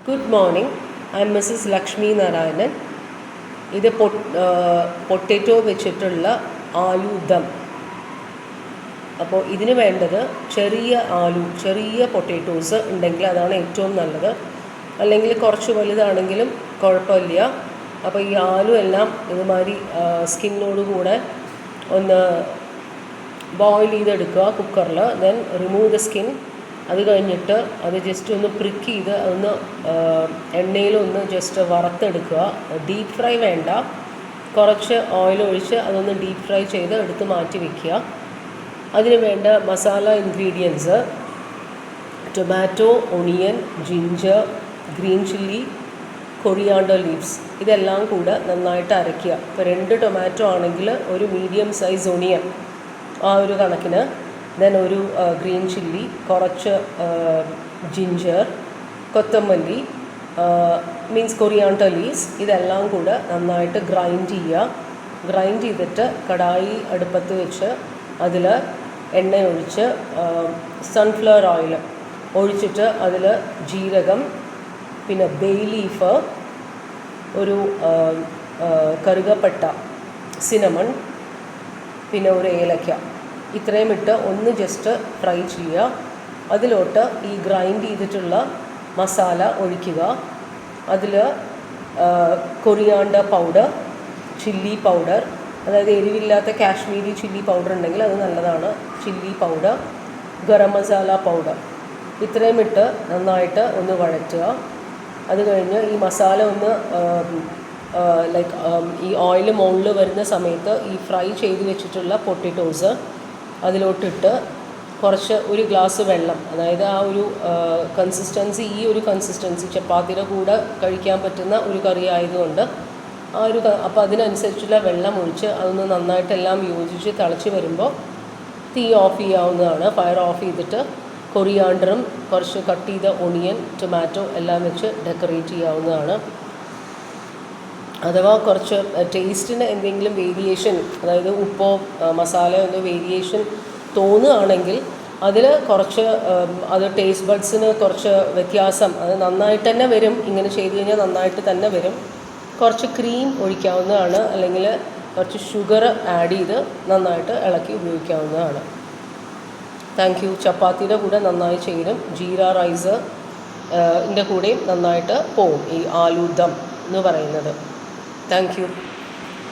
Good morning. I am Mrs. Lakshmi Narayanan. ഇത് potato വെച്ചിട്ടുള്ള ആലു ദം. അപ്പോൾ ഇതിന് വേണ്ടത് ചെറിയ പൊട്ടറ്റോസ് ഉണ്ടെങ്കിൽ അതാണ് ഏറ്റവും നല്ലത്. അല്ലെങ്കിൽ കുറച്ച് വലുതാണെങ്കിലും കുഴപ്പമില്ല. അപ്പോൾ ഈ ആലു എല്ലാം ഇതുമാതിരി സ്കിന്നോടുകൂടെ ഒന്ന് ബോയിൽ ചെയ്തെടുക്കുക കുക്കറിൽ. Then remove the skin. അത് കഴിഞ്ഞിട്ട് അത് ജസ്റ്റ് ഒന്ന് പ്രിക്ക് ചെയ്ത് അതൊന്ന് എണ്ണയിലൊന്ന് ജസ്റ്റ് വറുത്തെടുക്കുക. ഡീപ്പ് ഫ്രൈ വേണ്ട, കുറച്ച് ഓയിൽ ഒഴിച്ച് അതൊന്ന് ഡീപ്പ് ഫ്രൈ ചെയ്ത് എടുത്ത് മാറ്റി വയ്ക്കുക. അതിന് വേണ്ട masala ingredients: tomato, onion, ginger, green chilli, coriander leaves. ഇതെല്ലാം കൂടെ നന്നായിട്ട് അരയ്ക്കുക. ഇപ്പോൾ 2 ടൊമാറ്റോ ആണെങ്കിൽ ഒരു മീഡിയം സൈസ് ഒണിയൻ ആ ഒരു കണക്കിന്, ദെൻ ഒരു ഗ്രീൻ ചില്ലി, കുറച്ച് ജിഞ്ചർ, കൊത്തമല്ലി മീൻസ് കൊറിയാണ്ടർ ലീവ്സ്, ഇതെല്ലാം കൂടെ നന്നായിട്ട് ഗ്രൈൻഡ് ചെയ്യുക. ഗ്രൈൻഡ് ചെയ്തിട്ട് കടായി അടുപ്പത്ത് വെച്ച് അതിൽ എണ്ണ ഒഴിച്ച് സൺഫ്ലവർ ഓയിൽ ഒഴിച്ചിട്ട് അതിൽ ജീരകം, പിന്നെ ബേ ലീഫ്, ഒരു കറുകപ്പട്ട, സിനമൺ, പിന്നെ ഒരു ഏലക്ക, ഇത്രയും ഇട്ട് ഒന്ന് ജസ്റ്റ് ഫ്രൈ ചെയ്യുക. അതിലോട്ട് ഈ ഗ്രൈൻഡ് ചെയ്തിട്ടുള്ള മസാല ഒഴിക്കുക. അതിൽ കൊറിയാണ്ടർ പൗഡർ, ചില്ലി പൗഡർ, അതായത് എരിവില്ലാത്ത കാശ്മീരി ചില്ലി പൗഡർ ഉണ്ടെങ്കിൽ അത് നല്ലതാണ്, chilli powder, garam masala powder, ഇത്രയും ഇട്ട് നന്നായിട്ട് ഒന്ന് വഴറ്റുക. അത് കഴിഞ്ഞ് ഈ മസാല ഒന്ന് ഈ ഓയിൽ മുകളിൽ വരുന്ന സമയത്ത് ഈ ഫ്രൈ ചെയ്ത് വെച്ചിട്ടുള്ള പൊട്ടറ്റോസ് അതിലോട്ടിട്ട് കുറച്ച് ഒരു ഗ്ലാസ് വെള്ളം, അതായത് ആ ഒരു കൺസിസ്റ്റൻസി, ഈ ഒരു കൺസിസ്റ്റൻസി ചപ്പാത്തിയുടെ കൂടെ കഴിക്കാൻ പറ്റുന്ന ഒരു കറി ആയതുകൊണ്ട് അപ്പോൾ അതിനനുസരിച്ചുള്ള വെള്ളം ഒഴിച്ച് അതൊന്ന് നന്നായിട്ടെല്ലാം യോജിച്ച് തിളച്ച് വരുമ്പോൾ തീ ഓഫ് ചെയ്യാവുന്നതാണ്. ഫയർ ഓഫ് ചെയ്തിട്ട് കൊറിയാണ്ടറും കുറച്ച് കട്ട് ചെയ്ത ഒണിയൻ, ടൊമാറ്റോ എല്ലാം വെച്ച് ഡെക്കറേറ്റ് ചെയ്യാവുന്നതാണ്. അഥവാ കുറച്ച് ടേസ്റ്റിന് എന്തെങ്കിലും വേരിയേഷൻ, അതായത് ഉപ്പോ മസാലയോ എന്തോ വേരിയേഷൻ തോന്നുകയാണെങ്കിൽ അതിൽ കുറച്ച് അത് ടേസ്റ്റ് ബഡ്സിന് കുറച്ച് വ്യത്യാസം അത് നന്നായിട്ട് തന്നെ വരും. ഇങ്ങനെ ചെയ്ത് കഴിഞ്ഞാൽ നന്നായിട്ട് തന്നെ വരും. കുറച്ച് ക്രീം ഒഴിക്കാവുന്നതാണ്, അല്ലെങ്കിൽ കുറച്ച് ഷുഗർ ആഡ് ചെയ്ത് നന്നായിട്ട് ഇളക്കി ഉപയോഗിക്കാവുന്നതാണ്. Thank you. ചപ്പാത്തിയുടെ കൂടെ നന്നായി ചേരും. ജീര റൈസ് ൻ്റെ കൂടെയും നന്നായിട്ട് പോവും ഈ ആലു ദം എന്ന് പറയുന്നത്. Thank you.